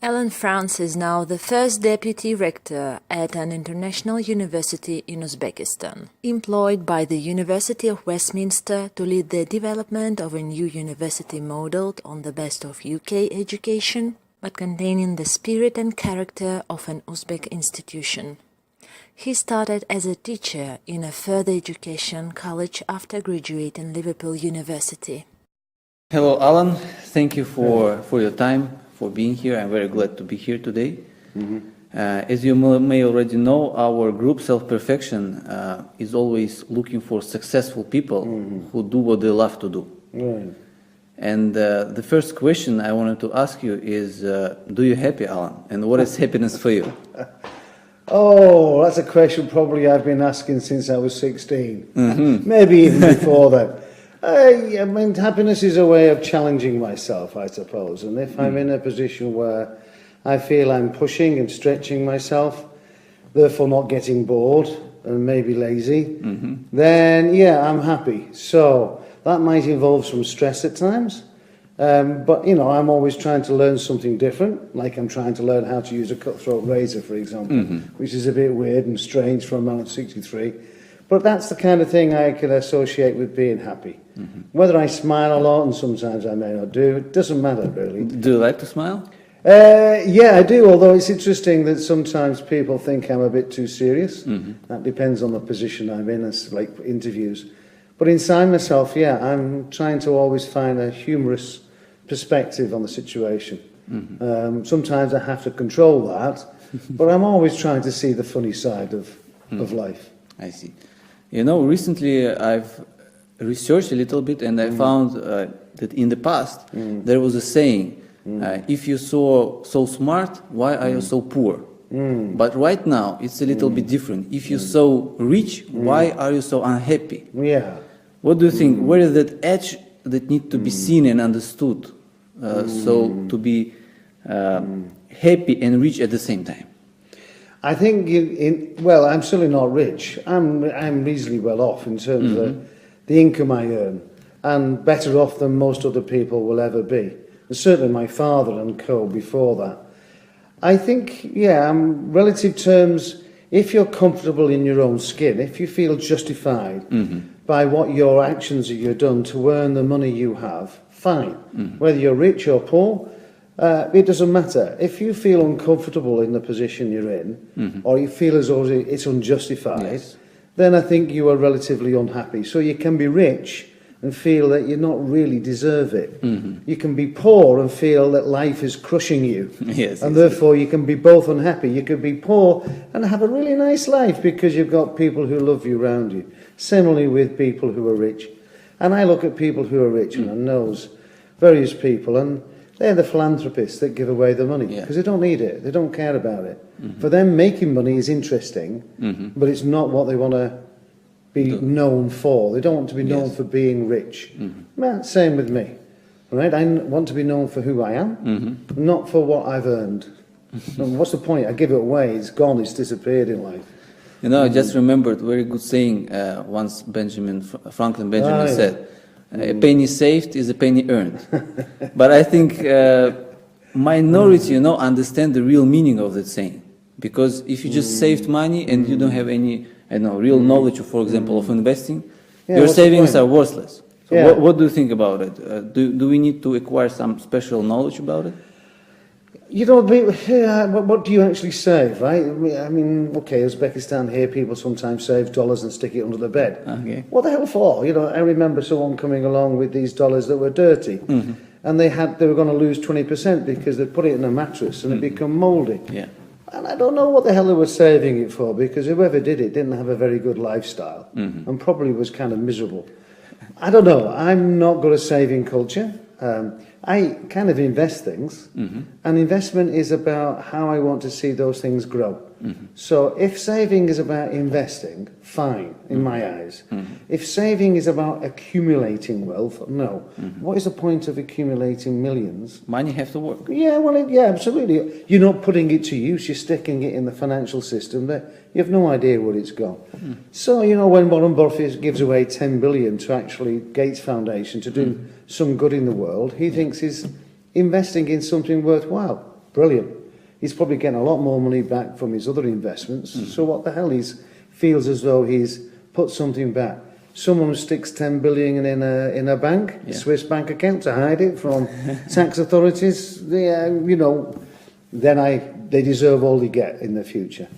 Alan France is now the first Deputy Rector at an international university in Uzbekistan, employed by the University of Westminster to lead the development of a new university modelled on the best of UK education, but containing the spirit and character of an Uzbek institution. He started as a teacher in a further education college after graduating Liverpool University. Hello, Alan. Thank you for your time, for being here. I'm very glad to be here today. As you may already know, our group, SelfPerfection, is always looking for successful people who do what they love to do. And the first question I wanted to ask you is, do you happy, Alan? And what is happiness for you? Oh, that's a question probably I've been asking since I was 16. Maybe even before that. I mean, happiness is a way of challenging myself, I suppose. And if I'm in a position where I feel I'm pushing and stretching myself, therefore not getting bored and maybe lazy, then yeah, I'm happy. So that might involve some stress at times. But, you know, I'm always trying to learn something different, like I'm trying to learn how to use a cutthroat razor, for example, which is a bit weird and strange for a man of 63. But that's the kind of thing I can associate with being happy. Whether I smile a lot, and sometimes I may not do, it doesn't matter really. Do you like to smile? Yeah, I do, although it's interesting that sometimes people think I'm a bit too serious. That depends on the position I'm in, as like interviews. But inside myself, yeah, I'm trying to always find a humorous perspective on the situation. Sometimes I have to control that, but I'm always trying to see the funny side of life. I see. You know, recently I've researched a little bit and I found that in the past there was a saying, if you're so smart, why are you so poor? But right now it's a little bit different. If you're so rich, why are you so unhappy? Yeah. What do you think? Where is that edge that needs to be seen and understood so to be happy and rich at the same time? I think, well, I'm certainly not rich. I'm reasonably well off in terms of the income I earn, and better off than most other people will ever be. And certainly my father and co before that. I think, yeah, relative terms, if you're comfortable in your own skin, if you feel justified by what your actions that you've done to earn the money you have, fine. Whether you're rich or poor, it doesn't matter. If you feel uncomfortable in the position you're in, or you feel as though it's unjustified, then I think you are relatively unhappy. So you can be rich and feel that you not really deserve it. You can be poor and feel that life is crushing you. And therefore you can be both unhappy. You could be poor and have a really nice life because you've got people who love you around you. Similarly with people who are rich. And I look at people who are rich and I know various people, and they're the philanthropists that give away the money because they don't need it. They don't care about it. For them, making money is interesting, but it's not what they want to be known for. They don't want to be known for being rich. Well, same with me. Right? I want to be known for who I am, not for what I've earned. And what's the point? I give it away. It's gone. It's disappeared in life. You know, I just remembered a very good saying once Franklin Benjamin said, a penny saved is a penny earned. But I think minority, you know, understand the real meaning of that saying. Because if you just saved money and you don't have any, I don't know, real knowledge, for example, of investing, your savings are worthless. So what do you think about it? Do we need to acquire some special knowledge about it? You know, what do you actually save, right? I mean, okay, Uzbekistan here, people sometimes save dollars and stick it under the bed. What the hell for? You know, I remember someone coming along with these dollars that were dirty, and they were going to lose 20% because they put it in a mattress and it become mouldy. And I don't know what the hell they were saving it for, because whoever did it didn't have a very good lifestyle and probably was kind of miserable. I don't know. I'm not good at saving culture. I kind of invest things, and investment is about how I want to see those things grow. So if saving is about investing, fine, in my eyes. If saving is about accumulating wealth, no. What is the point of accumulating millions? Money has to work. Yeah, well, yeah, absolutely. You're not putting it to use, you're sticking it in the financial system that you have no idea where it's gone. So, you know, when Warren Buffett gives away 10 billion to actually Gates Foundation to do some good in the world, he thinks he's investing in something worthwhile. brilliant. He's probably getting a lot more money back from his other investments. So what the hell? He feels as though he's put something back. Someone sticks 10 billion in a bank, a Swiss bank account, to hide it from tax authorities. Then they deserve all they get in the future.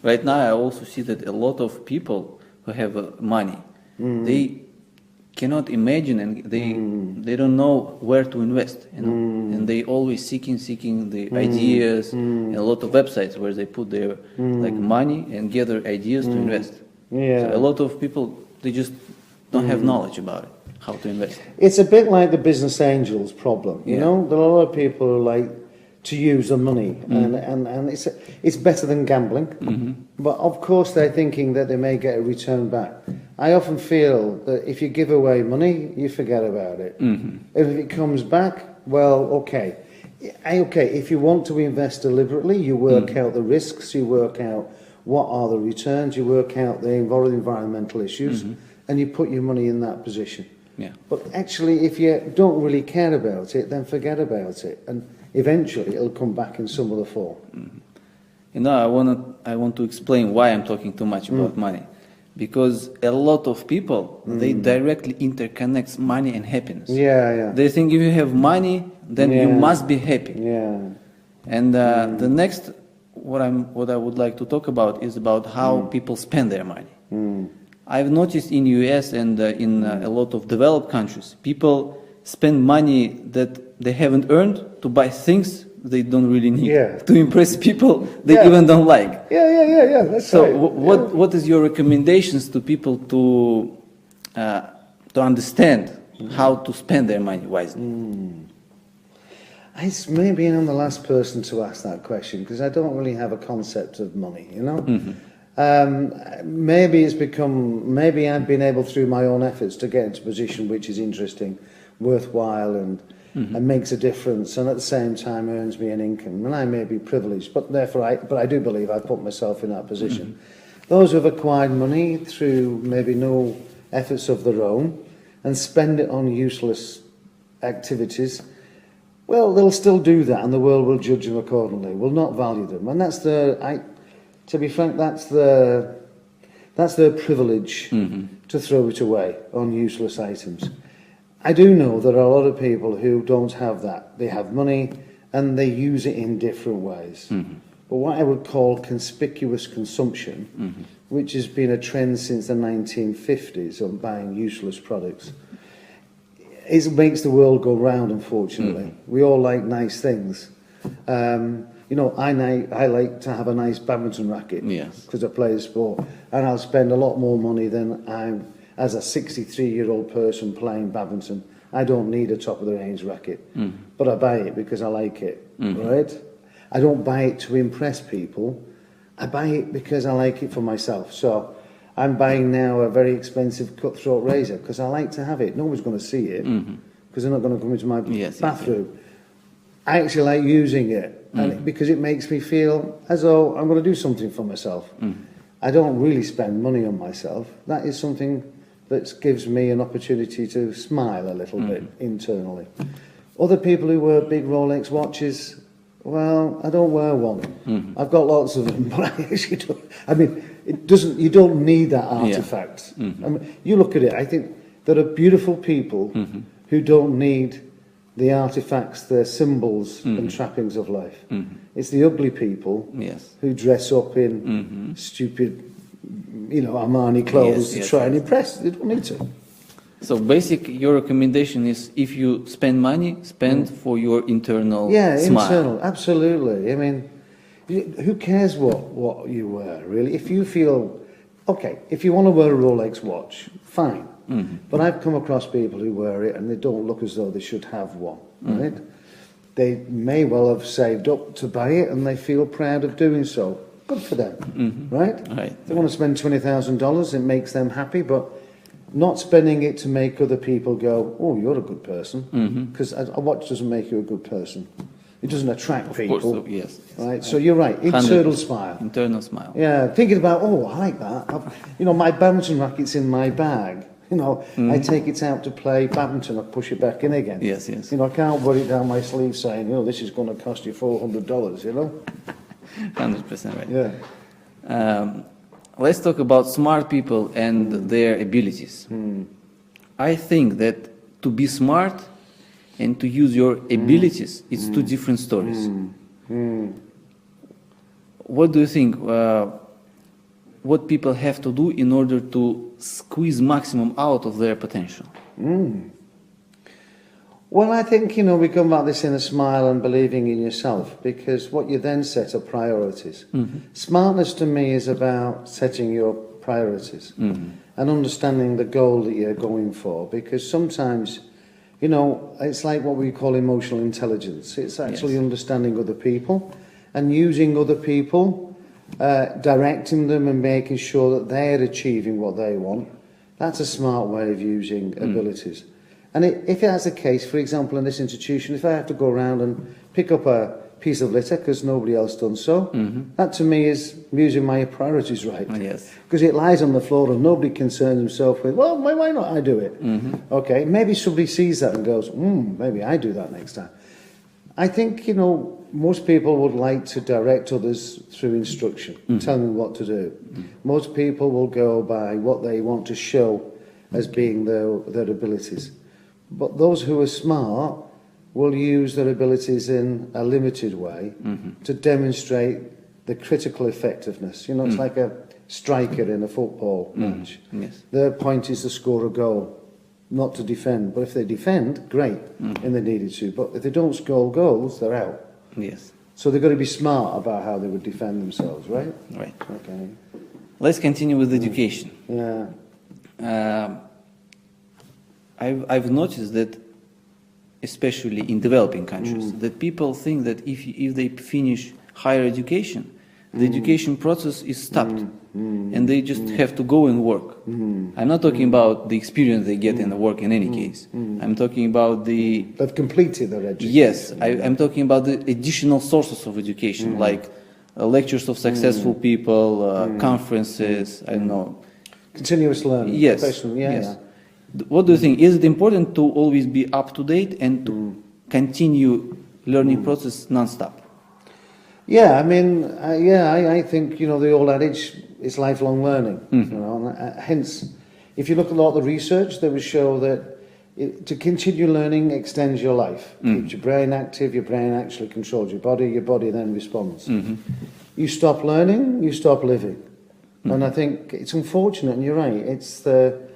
Right now, I also see that a lot of people who have money, they cannot imagine, and they don't know where to invest, and they always seeking the ideas, and a lot of websites where they put their like money and gather ideas to invest. So a lot of people, they just don't have knowledge about it, how to invest. It's a bit like the business angels problem, you know. There are a lot of people who like to use the money, and it's better than gambling. But of course, they're thinking that they may get a return back. I often feel that if you give away money, you forget about it. If it comes back, well, okay. If you want to invest deliberately, you work out the risks, you work out what are the returns, you work out the environmental issues, and you put your money in that position. But actually, if you don't really care about it, then forget about it, and eventually it'll come back in some other form. You know, I want to explain why I'm talking too much about money. Because a lot of people, they directly interconnect money and happiness. They think if you have money, then you must be happy. And the next, what I would like to talk about is about how people spend their money. I've noticed in US and in a lot of developed countries, people spend money that they haven't earned to buy things they don't really need, to impress people they even don't like. That's so right. What is your recommendations to people to understand how to spend their money wisely? Maybe I'm the last person to ask that question, because I don't really have a concept of money, you know. Maybe I've been able through my own efforts to get into a position which is interesting, worthwhile, and makes a difference, and at the same time earns me an income. And I may be privileged, but I do believe I put myself in that position. Those who have acquired money through maybe no efforts of their own and spend it on useless activities, well, they'll still do that, and the world will judge them accordingly, will not value them. And to be frank, that's their privilege to throw it away on useless items. I do know there are a lot of people who don't have that. They have money and they use it in different ways. But what I would call conspicuous consumption, which has been a trend since the 1950s of buying useless products, it makes the world go round, unfortunately. We all like nice things. You know, I like to have a nice badminton racket because I play the sport, and I'll spend a lot more money than I'm as a 63-year-old person playing badminton. I don't need a top-of-the-range racket, but I buy it because I like it, right? I don't buy it to impress people. I buy it because I like it for myself. So I'm buying now a very expensive cutthroat razor because I like to have it. Nobody's going to see it because they're not going to come into my bathroom. I actually like using it because it makes me feel as though I'm going to do something for myself. I don't really spend money on myself. That is something that gives me an opportunity to smile a little bit internally. Other people who wear big Rolex watches, well, I don't wear one. I've got lots of them, but I actually don't. I mean, you don't need that artifact. I mean, you look at it, I think there are beautiful people who don't need the artifacts, the symbols and trappings of life. It's the ugly people who dress up in stupid, you know, Armani clothes to try and impress. They don't need to. So your recommendation is if you spend money, spend for your internal smile. Internal, absolutely. I mean, who cares what you wear, really? If you feel, okay, if you want to wear a Rolex watch, fine. But I've come across people who wear it and they don't look as though they should have one, right? They may well have saved up to buy it and they feel proud of doing so. Good for them, right? They want to spend $20,000, it makes them happy, but not spending it to make other people go, oh, you're a good person, because a watch doesn't make you a good person. It doesn't attract people. Of course, yes. Right, so you're right, internal smile. Internal smile. Yeah, thinking about, oh, I like that. You know, my badminton racket's in my bag. You know, I take it out to play badminton, I push it back in again. Yes, yes. You know, I can't wear it down my sleeve saying, you know, this is going to cost you $400, you know? 100% right. Yeah. Let's talk about smart people and their abilities. I think that to be smart and to use your abilities, it's two different stories. What do you think? What people have to do in order to squeeze maximum out of their potential? Well, I think, you know, we come about this in a smile and believing in yourself, because what you then set are priorities. Smartness to me is about setting your priorities and understanding the goal that you're going for, because sometimes, you know, it's like what we call emotional intelligence. It's actually understanding other people and using other people, directing them and making sure that they're achieving what they want. That's a smart way of using abilities. And if that's the case, for example, in this institution, if I have to go around and pick up a piece of litter because nobody else done so, that to me is using my priorities right. Yes. Because it lies on the floor and nobody concerns himself with, well, why not I do it? Okay, maybe somebody sees that and goes, maybe I do that next time. I think, you know, most people would like to direct others through instruction, tell them what to do. Most people will go by what they want to show as being their abilities. But those who are smart will use their abilities in a limited way to demonstrate the critical effectiveness. You know, it's like a striker in a football match. Yes. Their point is to score a goal, not to defend. But if they defend, great, and they needed to. But if they don't score goals, they're out. Yes. So they've got to be smart about how they would defend themselves, right? Right. Okay. Let's continue with education. Yeah. I've noticed that, especially in developing countries, that people think that if they finish higher education, the education process is stopped, and they just have to go and work. I'm not talking about the experience they get in the work in any case. I'm talking about the... They've completed their education. Yes, I'm talking about the additional sources of education, like lectures of successful people, conferences, I don't know. Continuous learning. Yes, Professional, yes. What do you think? Is it important to always be up to date and to continue learning process non-stop? Yeah, I mean, I think, you know, the old adage is lifelong learning. You know, and, hence, if you look at a lot of the research, they would show that to continue learning extends your life. Keeps your brain active, your brain actually controls your body then responds. You stop learning, you stop living. And I think it's unfortunate, and you're right, it's the...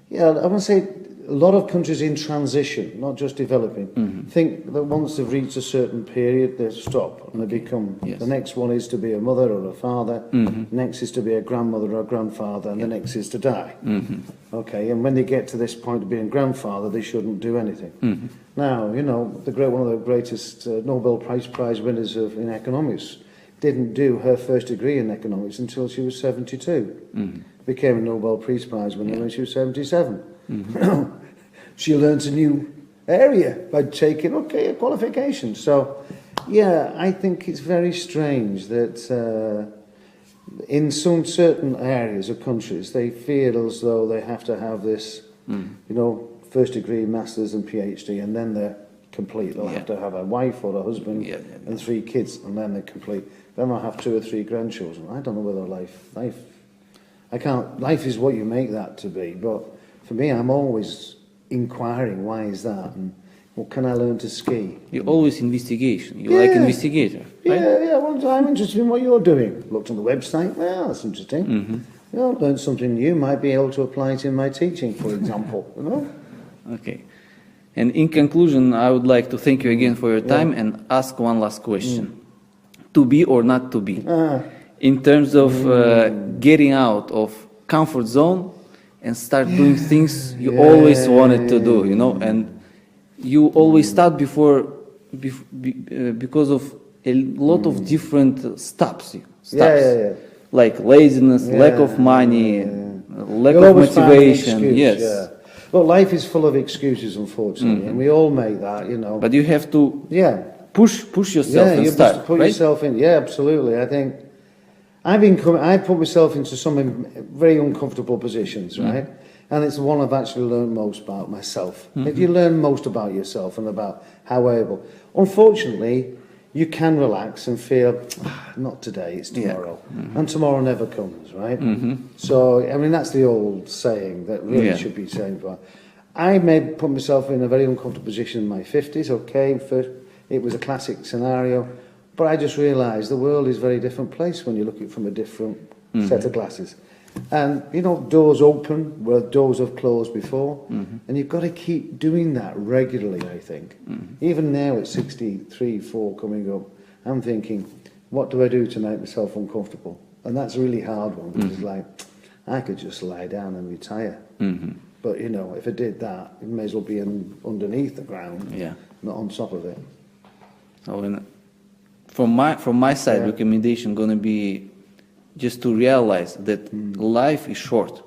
Yeah, I want to say a lot of countries in transition, not just developing, think that once they've reached a certain period, they stop and they become... Yes. The next one is to be a mother or a father, next is to be a grandmother or a grandfather, and the next is to die. Okay, and when they get to this point of being grandfather, they shouldn't do anything. Now, you know, one of the greatest Nobel Prize winners in economics didn't do her first degree in economics until she was 72. Became a Nobel Peace Prize winner when she was 77. She learned a new area by taking, a qualification. So, yeah, I think it's very strange that in some certain areas of countries, they feel as though they have to have this, you know, first degree, master's and PhD, and then they're complete. They'll have to have a wife or a husband and 3 kids, and then they're complete. Then they'll have 2 or 3 grandchildren. I don't know whether life is what you make that to be, but for me, I'm always inquiring, why is that, and what can I learn to ski? You're always investigation. You're like investigator, right? Yeah, well, I'm interested in what you're doing. Looked on the website, well, that's interesting. You know, learned something new, might be able to apply it in my teaching, for example, you know? Okay. And in conclusion, I would like to thank you again for your time and ask one last question. To be or not to be? In terms of getting out of comfort zone and start doing things you always wanted to do, you know, and you always start because of a lot of different stops. Like laziness, lack of money, lack of motivation. Yes. Well, life is full of excuses, unfortunately, and we all make that, you know. But you have to push yourself and start, you put right? yourself in. Yeah, absolutely. I think I put myself into some very uncomfortable positions, right? And it's the one I've actually learned most about myself. If you learn most about yourself and about how able. Unfortunately, you can relax and feel, not today, it's tomorrow. And tomorrow never comes, right? So, I mean, that's the old saying that really should be saying. I may put myself in a very uncomfortable position in my 50s, okay, first, it was a classic scenario, but I just realised the world is a very different place when you look at it from a different set of glasses. And, you know, doors open where doors have closed before, and you've got to keep doing that regularly, I think. Even now at 63, 4 coming up, I'm thinking, what do I do to make myself uncomfortable? And that's a really hard one, because it's like, I could just lie down and retire. But, you know, if I did that, it may as well be underneath the ground, not on top of it. So from my side, recommendation going to be just to realize that life is short.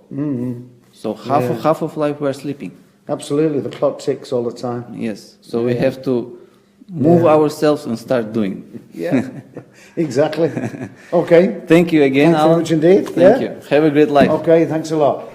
So half of life we're sleeping. Absolutely, the clock ticks all the time. Yes, so we have to move ourselves and start doing. Yeah, exactly. Okay. Thank you again, Thanks Alan. very much indeed. Thank you. Have a great life. Okay, thanks a lot.